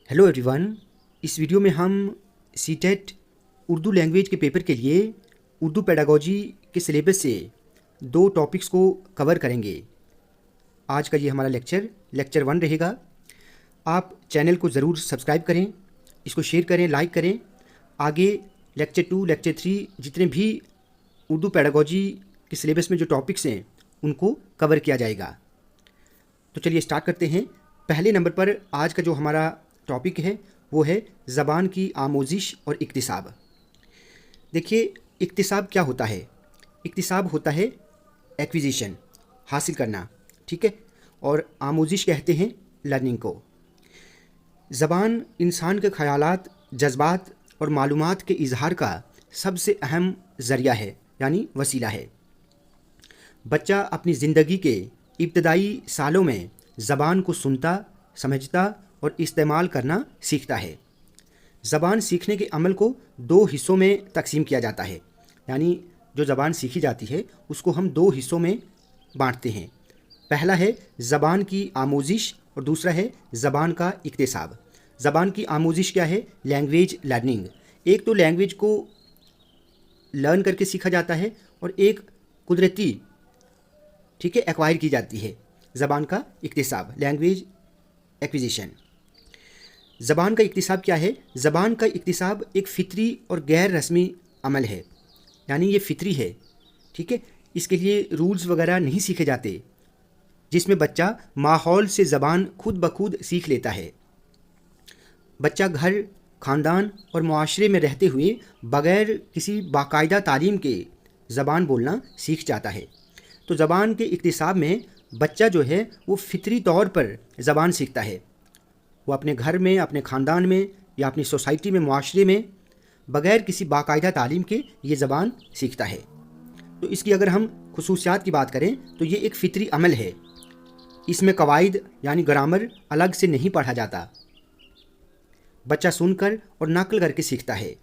Hello everyone. इस video में हम सीटेट उर्दू लैंग्वेज के पेपर के लिए उर्दू पेडागोजी के सिलेबस से 2 टॉपिक्स को कवर करेंगे। आज का ये हमारा लेक्चर 1 रहेगा। आप चैनल को ज़रूर सब्सक्राइब करें, इसको शेयर करें, लाइक करें। आगे लेक्चर 2, लेक्चर 3 जितने भी उर्दू पेडागोजी के सिलेबस में जो टॉपिक्स हैं उनको कवर किया जाएगा। तो चलिए स्टार्ट करते हैं। पहले नंबर पर आज का जो हमारा टॉपिक है वो है ज़बान की आमोजिश और इक्तिसाब। देखिए, इक्तिसाब क्या होता है? इक्तिसाब होता है एक्विजिशन, हासिल करना, ठीक है। और आमोजिश कहते हैं लर्निंग को। ज़बान इंसान के ख़यालात, जज्बात और मालूमात के इजहार का सबसे अहम ज़रिया है, यानी वसीला है। बच्चा अपनी ज़िंदगी के इब्तदाई सालों में ज़बान को सुनता, समझता और इस्तेमाल करना सीखता है। ज़बान सीखने के अमल को 2 हिस्सों में तकसीम किया जाता है, यानी जो ज़बान सीखी जाती है उसको हम 2 हिस्सों में बांटते हैं। पहला है ज़बान की आमोजिश और दूसरा है ज़बान का इक्तिसाब। ज़बान की आमोजिश क्या है? Language learning. एक तो लैंग्वेज को लर्न करके सीखा जाता है और एक कुदरती, ठीक है, एक्वायर की जाती है। ज़बान का इक्तिसाब, लैंग्वेज एक्विजिशन। ज़बान का इक्तिसाब क्या है? ज़बान का इक्तिसाब एक फ़ितरी और गैर रस्मी अमल है, यानी ये फ़ितरी है, ठीक है। इसके लिए रूल्स वगैरह नहीं सीखे जाते, जिसमें बच्चा माहौल से ज़बान खुद ब खुद सीख लेता है। बच्चा घर, ख़ानदान और मुआशरे में रहते हुए बग़ैर किसी बाकायदा तालीम के ज़बान बोलना सीख जाता है। तो ज़बान के इक्तिसाब में बच्चा जो है वो फ़ितरी तौर पर ज़बान सीखता है। वो अपने घर में, अपने ख़ानदान में या अपनी सोसाइटी में, मुआशरे में बग़ैर किसी बाकायदा तालीम के ये ज़बान सीखता है। तो इसकी अगर हम खुसूसियात की बात करें तो ये एक फ़ितरी अमल है। इसमें कवायद यानी ग्रामर अलग से नहीं पढ़ा जाता। बच्चा सुनकर और नक़ल करके सीखता है।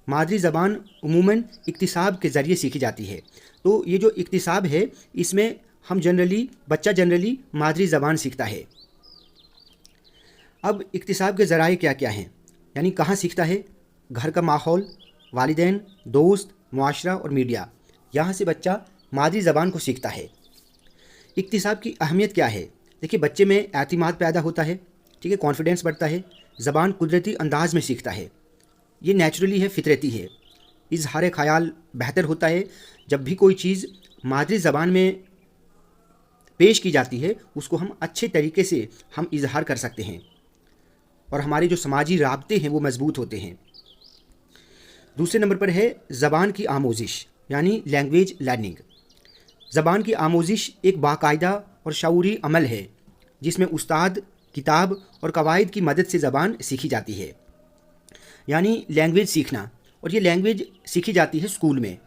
मादरी ज़बान उमूमन इक्तिसाब के ज़रिए सीखी जाती है। तो ये जो इक्तिसाब है इसमें बच्चा जनरली मादरी ज़बान सीखता है। अब इक्तिसाब के ज़राए क्या क्या हैं, यानी कहाँ सीखता है? घर का माहौल, वालिदैन, दोस्त, मुआशरा और मीडिया, यहाँ से बच्चा मादरी ज़बान को सीखता है। इक्तिसाब की अहमियत क्या है? देखिए, बच्चे में एतिमाद पैदा होता है, ठीक है, कॉन्फिडेंस बढ़ता है। ज़बान कुदरती अंदाज में सीखता है, ये नेचुरली है, फितरती है। इजहार ख़याल बेहतर होता है। जब भी कोई चीज़ मादरी ज़बान में पेश की जाती है उसको हम अच्छे तरीके से हम इजहार कर सकते हैं और हमारे जो समाजी राब्ते हैं वो मजबूत होते हैं। दूसरे नंबर पर है ज़बान की आमोजिश, यानी लैंग्वेज लर्निंग। ज़बान की आमोजिश एक बाकायदा और शऊरी अमल है जिसमें उस्ताद, किताब और कवायद की मदद से ज़बान सीखी जाती है, यानी लैंग्वेज सीखना। और ये लैंग्वेज सीखी जाती है स्कूल में,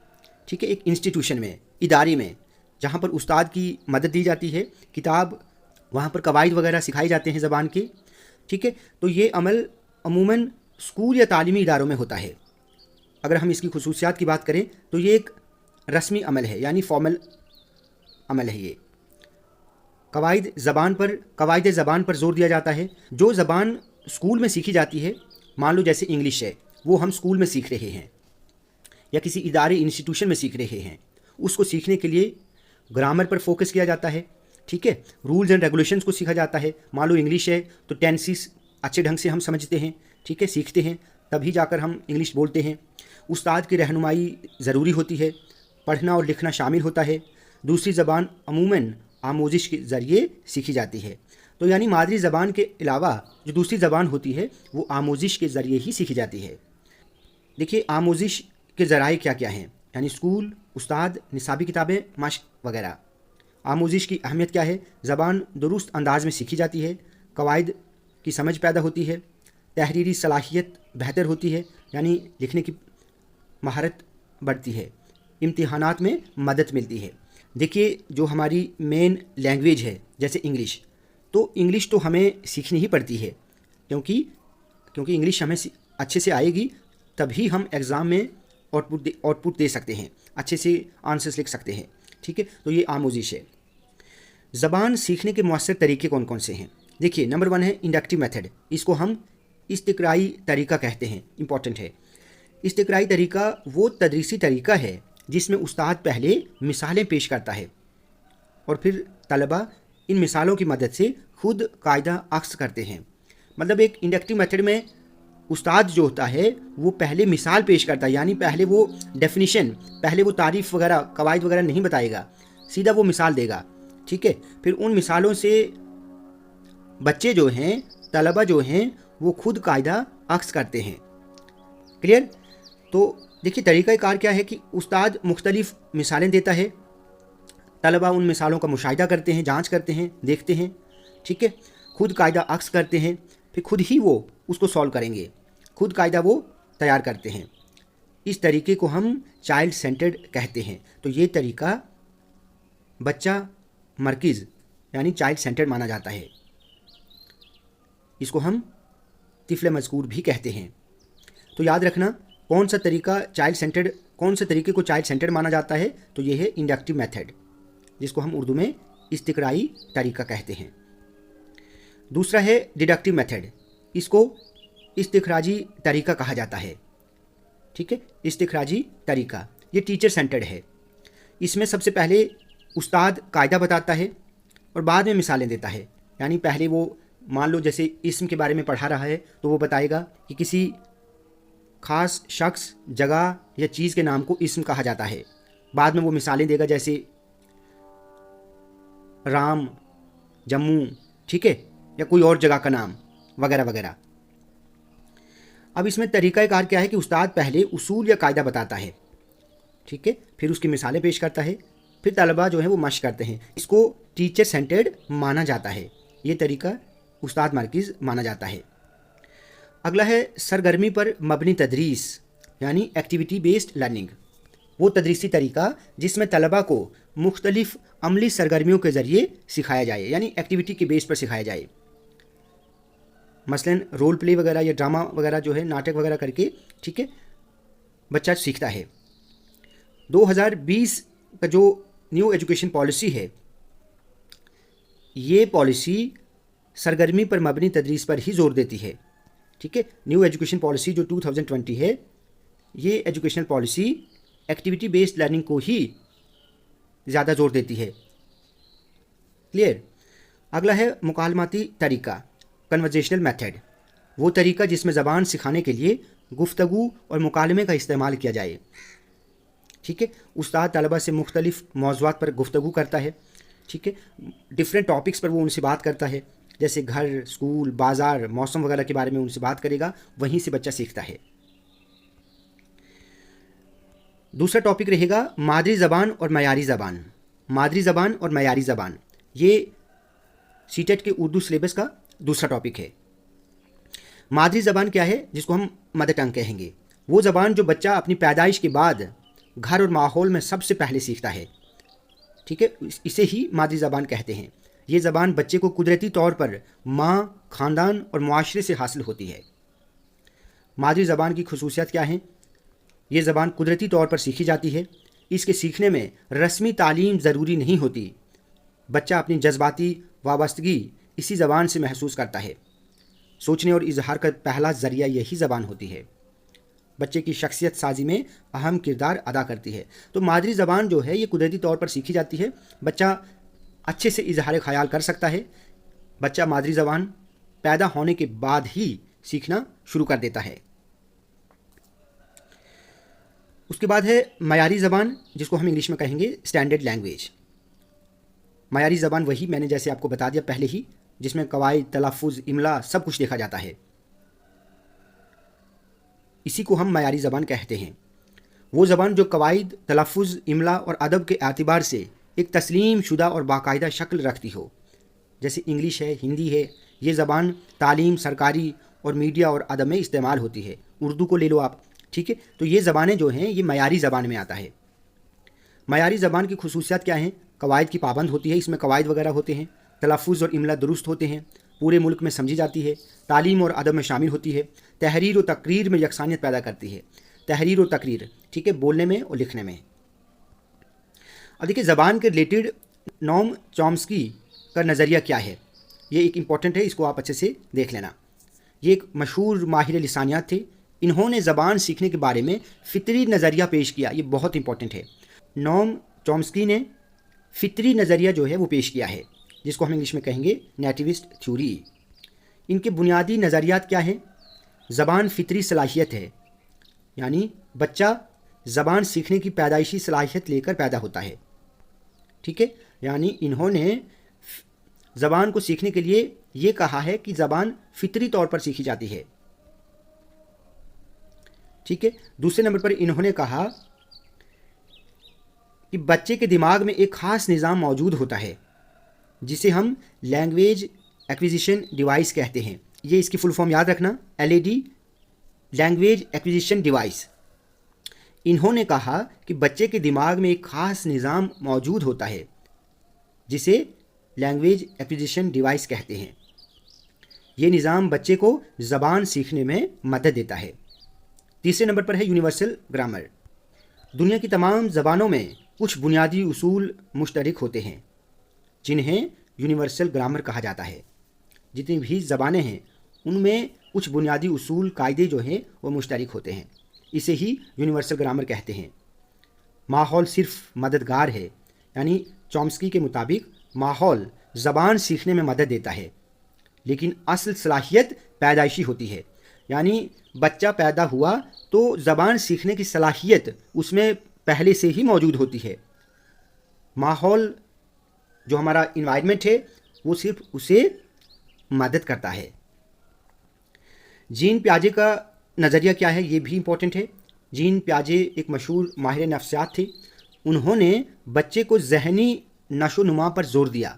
ठीक है, एक इंस्टीट्यूशन में, इदारे में, जहाँ पर उस्ताद की मदद दी जाती है, किताब, वहाँ पर कवायद वगैरह सिखाए जाते हैं ज़बान के, ठीक है। तो ये अमल अमूमन स्कूल या तालीमी इदारों में होता है। अगर हम इसकी खुसूसियात की बात करें तो ये एक रस्मी अमल है, यानी फॉर्मल अमल है। ये कवायद ज़बान पर ज़ोर दिया जाता है। जो ज़बान स्कूल में सीखी जाती है, मान लो जैसे इंग्लिश है, वो हम स्कूल में सीख रहे हैं या किसी इदारे, इंस्टीट्यूशन में सीख रहे हैं, उसको सीखने के लिए ग्रामर पर फोकस किया जाता है, ठीक है। रूल्स एंड रेगुलेशंस को सीखा जाता है। मान लो इंग्लिश है तो टेंसेस अच्छे ढंग से हम समझते हैं, ठीक है, सीखते हैं, तभी जाकर हम इंग्लिश बोलते हैं। उस्ताद की रहनुमाई ज़रूरी होती है, पढ़ना और लिखना शामिल होता है। दूसरी ज़बान अमूमन आमोजिश के ज़रिए सीखी जाती है। तो यानी मादरी ज़बान के अलावा जो दूसरी ज़बान होती है वो आमोजिश के ज़रिए ही सीखी जाती है। देखिए, आमोजिश के ज़राए क्या क्या हैं, यानी स्कूल, उस्ताद, निसाबी किताबें, मश्क वगैरह। आमोजिश की अहमियत क्या है? ज़बान दुरुस्त अंदाज में सीखी जाती है, कवायद की समझ पैदा होती है, तहरीरी सलाहियत बेहतर होती है, यानी लिखने की महारत बढ़ती है, इम्तिहानात में मदद मिलती है। देखिए, जो हमारी मेन लैंग्वेज है जैसे इंग्लिश, तो इंग्लिश तो हमें सीखनी ही पड़ती है, क्योंकि इंग्लिश हमें अच्छे से आएगी तभी हम एग्ज़ाम में आउटपुट दे सकते हैं, अच्छे से आंसर्स लिख सकते हैं, ठीक है। तो ये आमोजिश है। ज़बान सीखने के मौसर तरीके कौन कौन से हैं? देखिए नंबर 1 है इंडक्टिव मेथड, इसको हम इस्तिक़राई तरीका कहते हैं, इंपॉर्टेंट है। इस्तिक़राई तरीका वो तदरीसी तरीका है जिसमें उस्ताद पहले मिसालें पेश करता है और फिर तलबा इन मिसालों की मदद से खुद कायदा अक्स करते हैं। मतलब एक इंडक्टिव मेथड में उस्ताद जो होता है वो पहले मिसाल पेश करता है, यानी पहले वो डेफिनेशन, पहले वो तारीफ़ वगैरह कवायद वगैरह नहीं बताएगा, सीधा वो मिसाल देगा, ठीक है। फिर उन मिसालों से बच्चे जो हैं, तलबा जो हैं, वो खुद कायदा अक्स करते हैं। क्लियर? तो देखिए तरीक़ाकार क्या है कि उस्ताद मुख्तलिफ़ मिसालें देता है, तलबा उन मिसालों का मुशाहिदा करते हैं, जांच करते हैं, देखते हैं, ठीक है, खुद कायदा अक्स करते हैं, फिर खुद ही वो उसको सॉल्व करेंगे, खुद कायदा वो तैयार करते हैं। इस तरीके को हम चाइल्ड सेंटर्ड कहते हैं। तो ये तरीका बच्चा मरकज़ यानी चाइल्ड सेंटर्ड माना जाता है। इसको हम तिफ़्ल मज़कूर भी कहते हैं। तो याद रखना कौन सा तरीका चाइल्ड सेंटर्ड, कौन से तरीके को चाइल्ड सेंटर्ड माना जाता है, तो ये है इंडक्टिव मेथड, जिसको हम उर्दू में इस्तिक़राई तरीका कहते हैं। दूसरा है डिडक्टिव मेथड, इसको इस्तिख़राजी तरीका कहा जाता है, ठीक है। इस्तिख़राजी तरीका ये टीचर सेंटर्ड है। इसमें सबसे पहले उस्ताद कायदा बताता है और बाद में मिसालें देता है। यानी पहले वो मान लो जैसे इस्म के बारे में पढ़ा रहा है तो वो बताएगा कि किसी ख़ास शख्स, जगह या चीज़ के नाम को इस्म कहा जाता है। बाद में वो मिसालें देगा जैसे राम, जम्मू, ठीक है, या कोई और जगह का नाम वगैरह वगैरह। अब इसमें तरीक़ाकार क्या है कि उस्ताद पहले उसूल या कायदा बताता है, ठीक है, फिर उसकी मिसालें पेश करता है, फिर तलबा जो है वो मश्क करते हैं। इसको टीचर सेंटर्ड माना जाता है, ये तरीका उस्ताद मरकज़ माना जाता है। अगला है सरगर्मी पर मबनी तदरीस यानी एक्टिविटी बेस्ड लर्निंग, वो तदरीसी तरीका जिसमें तलबा को मुख्तलिफ़ अमली सरगर्मियों के ज़रिए सिखाया जाए, यानी एक्टिविटी के बेस पर सिखाया जाए। मसलन रोल प्ले वगैरह या ड्रामा वगैरह जो है, नाटक वगैरह करके, ठीक है, बच्चा सीखता है। 2020 का जो न्यू एजुकेशन पॉलिसी है, ये पॉलिसी सरगर्मी पर मबनी तदरीस पर ही जोर देती है, ठीक है। न्यू एजुकेशन पॉलिसी जो 2020 है, ये education policy activity based learning को ही ज़्यादा जोर देती है। क्लियर? अगला है मुकालमाती तरीका, कन्वर्जेशनल मेथड, वो तरीका जिसमें ज़बान सिखाने के लिए गुफ्तगू और मुकालमे का इस्तेमाल किया जाए, ठीक है। उस्ताद तलबा से मुख्तलिफ़ मौज़ूआत पर गुफ्तगू करता है, ठीक है, डिफरेंट टॉपिक्स पर वो उनसे बात करता है, जैसे घर, स्कूल, बाज़ार, मौसम वगैरह के बारे में उनसे बात करेगा, वहीं से बच्चा सीखता है। दूसरा टॉपिक रहेगा मादरी ज़बान और मयारी ज़बान। मादरी ज़बान और मयारी ज़बान ये सीटेट के उर्दू सिलेबस का दूसरा टॉपिक है। मादरी ज़बान क्या है, जिसको हम मदर टंग कहेंगे, वो ज़बान जो बच्चा अपनी पैदाइश के बाद घर और माहौल में सबसे पहले सीखता है, ठीक है, इसे ही मादरी ज़बान कहते हैं। ये ज़बान बच्चे को कुदरती तौर पर माँ, ख़ानदान और मुआशरे से हासिल होती है। मादरी ज़बान की खुसूसियत क्या हैं? ये ज़बान कुदरती तौर पर सीखी जाती है, इसके सीखने में रस्मी तालीम ज़रूरी नहीं होती। बच्चा अपनी जज्बाती वाबस्तगी इसी ज़बान से महसूस करता है। सोचने और इजहार का पहला ज़रिया यही ज़बान होती है। बच्चे की शख्सियत साजी में अहम किरदार अदा करती है। तो मादरी ज़बान जो है ये कुदरती तौर पर सीखी जाती है। बच्चा अच्छे से इजहार ख़याल कर सकता है। बच्चा मादरी ज़बान पैदा होने के बाद ही सीखना शुरू कर देता है। उसके बाद है मयारी ज़बान, जिसको हम इंग्लिश में कहेंगे स्टैंडर्ड लैंग्वेज। मयारी ज़बान वही मैंने जैसे आपको बता दिया पहले ही, जिसमें कवायद, तलफ़ुज़, इमला सब कुछ देखा जाता है। इसी को हम मयारी ज़बान कहते हैं। वो ज़बान जो कवायद, तलफ़ुज़, इमला और अदब के एतबार से एक तस्लीम शुदा और बाकायदा शक्ल रखती हो, जैसे इंग्लिश है, हिंदी है। ये ज़बान तालीम, सरकारी और मीडिया और अदब में इस्तेमाल होती है। उर्दू को ले लो आप, ठीक है। तो ये ज़बानें जो हैं ये मयारी ज़बान में आता है। मयारी ज़बान की खुसूसियत क्या हैं? कवायद की पाबंद होती है, इसमें कवायद वगैरह होते हैं, तलफ़ुज़ और इमला दुरुस्त होते हैं, पूरे मुल्क में समझी जाती है, तालीम और अदब में शामिल होती है, तहरीर और तकरीर में यकसानियत पैदा करती है। तहरीर और तकरीर, ठीक है, बोलने में और लिखने में। अब देखिए ज़बान के रिलेटेड नोम चॉम्स्की का नज़रिया क्या है। یہ ایک امپورٹنٹ ہے، اس کو آپ اچھے سے دیکھ لینا۔ یہ ایک مشہور ماہر لسانیات تھے، انہوں نے زبان سیکھنے کے بارے میں فطری نظریہ پیش کیا، یہ بہت امپورٹنٹ ہے۔ نوم چومسکی نے فطری نظریہ جو ہے وہ پیش کیا ہے، جس کو ہم انگلش میں کہیں گے نیٹیوسٹ تھیوری۔ ان کے بنیادی نظریات کیا ہیں؟ زبان فطری صلاحیت ہے، یعنی بچہ زبان سیکھنے کی پیدائشی صلاحیت لے کر پیدا ہوتا ہے، ٹھیک ہے؟ یعنی انہوں نے زبان کو سیکھنے کے لیے یہ کہا ہے کہ زبان فطری طور پر سیکھی جاتی ہے، ٹھیک ہے؟ دوسرے نمبر پر انہوں نے کہا کہ بچے کے دماغ میں ایک خاص نظام موجود ہوتا ہے جسے ہم لینگویج ایکویزیشن ڈیوائس کہتے ہیں۔ یہ اس کی فل فارم یاد رکھنا، LAD، لینگویج ایکویزیشن ڈیوائس۔ انہوں نے کہا کہ بچے کے دماغ میں ایک خاص نظام موجود ہوتا ہے جسے لینگویج ایکویزیشن ڈیوائس کہتے ہیں۔ یہ نظام بچے کو زبان سیکھنے میں مدد دیتا ہے۔ تیسرے نمبر پر ہے یونیورسل گرامر۔ دنیا کی تمام زبانوں میں کچھ بنیادی اصول مشترک ہوتے ہیں جنہیں یونیورسل گرامر کہا جاتا ہے۔ جتنی بھی زبانیں ہیں ان میں کچھ بنیادی اصول قاعدے جو ہیں وہ مشترک ہوتے ہیں، اسے ہی یونیورسل گرامر کہتے ہیں۔ ماحول صرف مددگار ہے، یعنی چومسکی کے مطابق ماحول زبان سیکھنے میں مدد دیتا ہے، لیکن اصل صلاحیت پیدائشی ہوتی ہے، یعنی بچہ پیدا ہوا تو زبان سیکھنے کی صلاحیت اس میں پہلے سے ہی موجود ہوتی ہے۔ ماحول جو ہمارا انوائرمنٹ ہے وہ صرف اسے مدد کرتا ہے۔ جین پیاجے کا نظریہ کیا ہے، یہ بھی امپورٹنٹ ہے۔ جین پیاجے ایک مشہور ماہر نفسیات تھے، انہوں نے بچے کو ذہنی نشو و نما پر زور دیا۔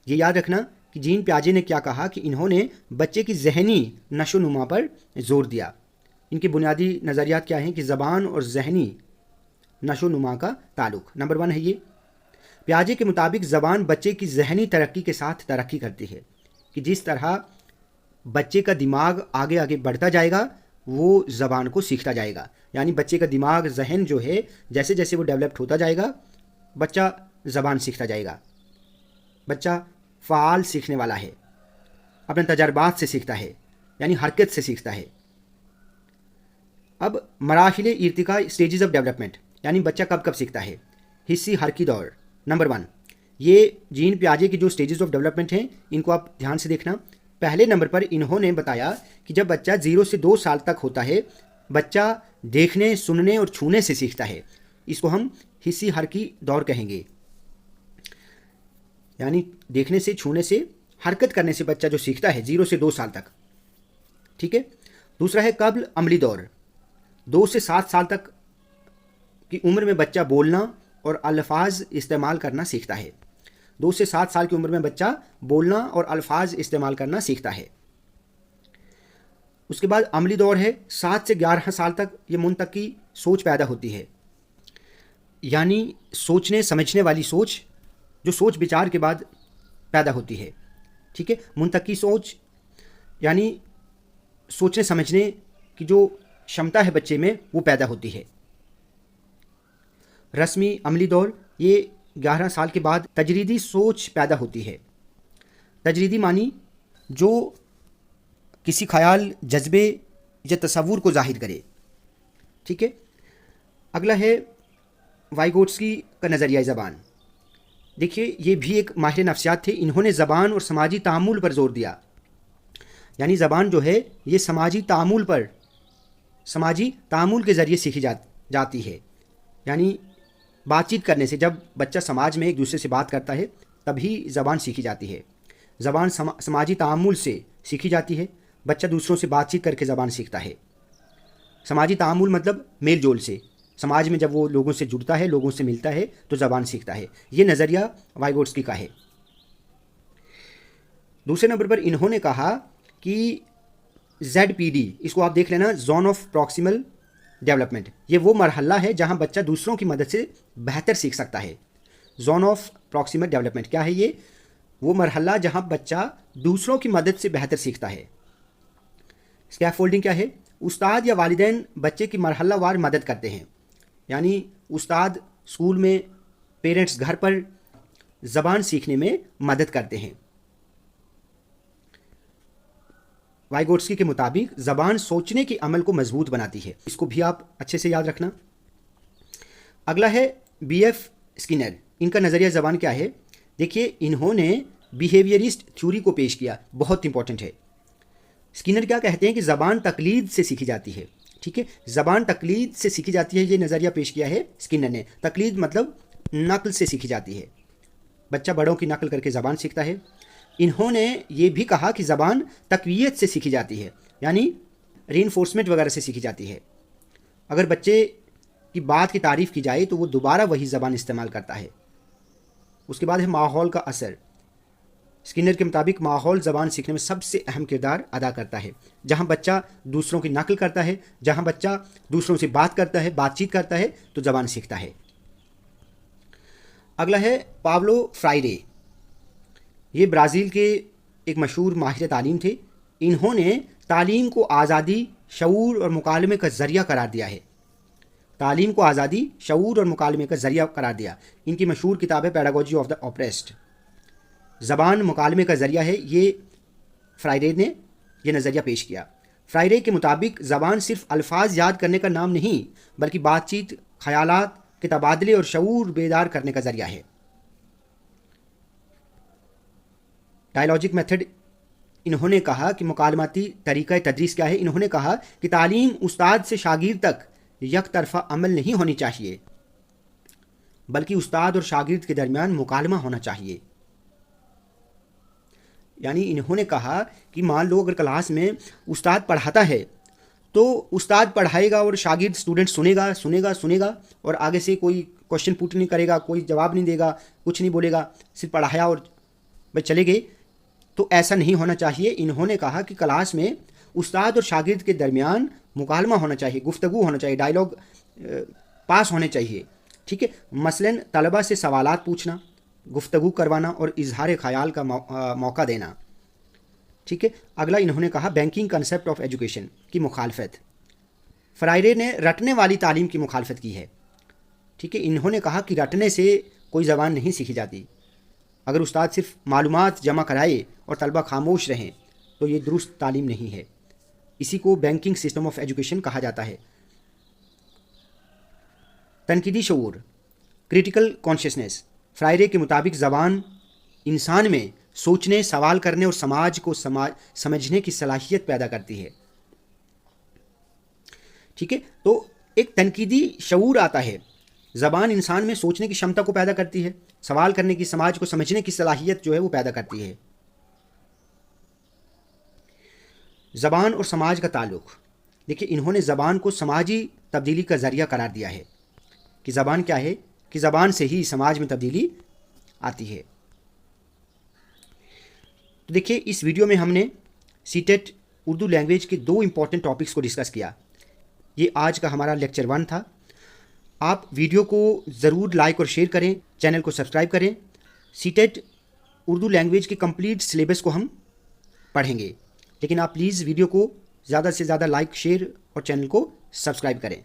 یہ یاد رکھنا کہ جین پیاجے نے کیا کہا کہ انہوں نے بچے کی ذہنی نشو و نما پر زور دیا۔ ان کے بنیادی نظریات کیا ہیں کہ زبان اور ذہنی نشو و نما کا تعلق۔ نمبر 1 ہے یہ، پیاجے کے مطابق زبان بچے کی ذہنی ترقی کے ساتھ ترقی کرتی ہے، کہ جس طرح بچے کا دماغ آگے آگے بڑھتا جائے گا وہ زبان کو سیکھتا جائے گا، یعنی بچے کا دماغ، ذہن جو ہے جیسے جیسے وہ ڈیولپڈ ہوتا جائے گا بچہ زبان سیکھتا جائے گا۔ بچہ فعال سیکھنے والا ہے، اپنے تجربات سے سیکھتا ہے، یعنی حرکت سے سیکھتا ہے۔ اب مراحل ارتقاء، اسٹیجز آف ڈیولپمنٹ، یعنی بچہ کب کب سیکھتا ہے؟ حسی حرکی دور۔ نمبر 1، یہ جین پیاجے کی جو اسٹیجز آف ڈیولپمنٹ ہیں ان کو آپ دھیان سے دیکھنا۔ پہلے نمبر پر انہوں نے بتایا کہ جب بچہ 0 سے 2 سال تک ہوتا ہے بچہ دیکھنے، سننے اور چھونے سے سیکھتا ہے، اس کو ہم حسی حرکی دور کہیں گے، یعنی دیکھنے سے، چھونے سے، حرکت کرنے سے بچہ جو سیکھتا ہے 0 سے 2 سال تک، ٹھیک ہے؟ دوسرا ہے قبل عملی دور، 2 سے 7 سال تک کی عمر میں بچہ بولنا اور الفاظ استعمال کرنا سیکھتا ہے۔ 2 سے 7 سال کی عمر میں بچہ بولنا اور الفاظ استعمال کرنا سیکھتا ہے۔ اس کے بعد عملی دور ہے، 7 سے 11 سال تک یہ منطقی سوچ پیدا ہوتی ہے، یعنی سوچنے سمجھنے والی سوچ جو سوچ بچار کے بعد پیدا ہوتی ہے، ٹھیک ہے؟ منطقی سوچ یعنی سوچنے سمجھنے کی جو شمتا ہے بچے میں وہ پیدا ہوتی ہے۔ رسمی عملی دور، یہ 11 سال کے بعد تجریدی سوچ پیدا ہوتی ہے۔ تجریدی معنی جو کسی خیال، جذبے یا تصور کو ظاہر کرے، ٹھیک ہے؟ اگلا ہے وائگوٹسکی کا نظریہ زبان۔ دیکھیے یہ بھی ایک ماہر نفسیات تھے، انہوں نے زبان اور سماجی تعامل پر زور دیا، یعنی زبان جو ہے یہ سماجی تعامل کے ذریعے سیکھی جاتی ہے، یعنی بات چیت کرنے سے، جب بچہ سماج میں ایک دوسرے سے بات کرتا ہے تبھی زبان سیکھی جاتی ہے۔ زبان سماجی تعامل سے سیکھی جاتی ہے، بچہ دوسروں سے بات چیت کر کے زبان سیکھتا ہے۔ سماجی تعامل مطلب میل جول سے، سماج میں جب وہ لوگوں سے جڑتا ہے، لوگوں سے ملتا ہے تو زبان سیکھتا ہے۔ یہ نظریہ وائگوٹسکی کا ہے۔ دوسرے نمبر پر انہوں نے کہا کہ ZPD، اس کو آپ دیکھ لینا، زون آف پروکسیمل ڈیولپمنٹ، یہ وہ مرحلہ ہے جہاں بچہ دوسروں کی مدد سے بہتر سیکھ سکتا ہے۔ زون آف پروکسیمل ڈیولپمنٹ کیا ہے؟ یہ وہ مرحلہ جہاں بچہ دوسروں کی مدد سے بہتر سیکھتا ہے۔ اسکیفولڈنگ کیا ہے؟ استاد یا والدین بچے کی مرحلہ وار مدد کرتے ہیں، یعنی استاد اسکول میں، پیرنٹس گھر پر زبان سیکھنے میں مدد کرتے ہیں۔ वाइगोट्स्की के मुताबिक ज़बान सोचने के अमल को मजबूत बनाती है। इसको भी आप अच्छे से याद रखना। अगला है B.F. स्किनर। इनका नज़रिया ज़बान क्या है? देखिए, इन्होंने बिहेवियरिस्ट थ्योरी को पेश किया, बहुत इंपॉर्टेंट है। स्किनर क्या कहते हैं कि ज़बान तकलीद से सीखी जाती है। ठीक है, ज़बान तकलीद से सीखी जाती है, ये नज़रिया पेश किया है स्किनर ने। तकलीद मतलब नकल से सीखी जाती है, बच्चा बड़ों की नकल करके ज़बान सीखता है। इन्होंने ये भी कहा कि ज़बान तक़वियत से सीखी जाती है, यानी रीइंफोर्समेंट वगैरह से सीखी जाती है। अगर बच्चे की बात की तारीफ़ की जाए तो वो दोबारा वही ज़बान इस्तेमाल करता है। उसके बाद है माहौल का असर। स्किनर के मुताबिक माहौल ज़बान सीखने में सबसे अहम किरदार अदा करता है। जहाँ बच्चा दूसरों की नकल करता है, जहाँ बच्चा दूसरों से बात करता है, बातचीत करता है, तो ज़बान सीखता है। अगला है पाब्लो फ्राइरे। ये ब्राज़ील के एक मशहूर माहिर तालीम थे। इन्होंने तालीम को आज़ादी, शऊर और मुकालमे का ज़रिया करार दिया है। तालीम को आज़ादी, शऊर और मुकालमे का ज़रिया करार दिया। इनकी मशहूर किताब है पेडागोजी ऑफ द ऑप्रेस्ड। ज़बान मुकालमे का ज़रिया है, ये फ्राइरे ने यह नज़रिया पेश किया। फ्राइरे के मुताबिक ज़बान सिर्फ अल्फाज याद करने का नाम नहीं, बल्कि बातचीत, ख़यालात के तबादले और शऊर बेदार करने का ज़रिया है। Dialogic method. इन्होंने कहा कि मुकालमाती तरीक़ा तदरीस क्या है? इन्होंने कहा कि तालीम उस्ताद से शागिर्द तक एक तरफ़ा अमल नहीं होनी चाहिए, बल्कि उस्ताद और शागिर्द के दरमियान मुकालमा होना चाहिए। यानी इन्होंने कहा कि मान लो अगर क्लास में उस्ताद पढ़ाता है तो उस्ताद पढ़ाएगा और शागिर्द स्टूडेंट सुनेगा और आगे से कोई क्वेश्चन पुट नहीं करेगा, कोई जवाब नहीं देगा, कुछ नहीं बोलेगा, सिर्फ पढ़ाया और बस चले गए। तो ऐसा नहीं होना चाहिए। इन्होंने कहा कि क्लास में उस्ताद और शागिर्द के दरमियान मुकालमा होना चाहिए, गुफ्तगू होना चाहिए, डायलॉग पास होने चाहिए। ठीक है, मसलन तलबा से सवालात पूछना, गुफ्तगू करवाना और इजहार ख्याल का मौका देना। ठीक है, अगला इन्होंने कहा बैंकिंग कंसेप्ट ऑफ एजुकेशन की मुखालफत। फ्राइरे ने रटने वाली तालीम की मुखालफत की है। ठीक है, इन्होंने कहा कि रटने से कोई ज़बान नहीं सीखी जाती। अगर उस्ताद सिर्फ मालूमात जमा कराए और तलबा खामोश रहें तो ये दुरुस्त तालीम नहीं है। इसी को बैंकिंग सिस्टम ऑफ एजुकेशन कहा जाता है। तनकीदी शऊर, क्रिटिकल कॉन्शियसनेस। फ्राइरे के मुताबिक ज़बान इंसान में सोचने, सवाल करने और समाज को समझने की सलाहियत पैदा करती है। ठीक है, तो एक तनकीदी शऊर आता है। ज़बान इंसान में सोचने की क्षमता को पैदा करती है, सवाल करने की, समाज को समझने की सलाहियत जो है वो पैदा करती है। ज़बान और समाज का ताल्लुक़। देखिए, इन्होंने ज़बान को समाजी तब्दीली का ज़रिया करार दिया है कि ज़बान क्या है कि ज़बान से ही समाज में तब्दीली आती है। तो देखिए, इस वीडियो में हमने सीटेट उर्दू लैंग्वेज के 2 इंपॉर्टेंट टॉपिक्स को डिस्कस किया। ये आज का हमारा लेक्चर 1 था। आप वीडियो को ज़रूर लाइक और शेयर करें, चैनल को सब्सक्राइब करें। सीटेट उर्दू लैंग्वेज के कंप्लीट सिलेबस को हम पढ़ेंगे, लेकिन आप प्लीज़ वीडियो को ज़्यादा से ज़्यादा लाइक, शेयर और चैनल को सब्सक्राइब करें।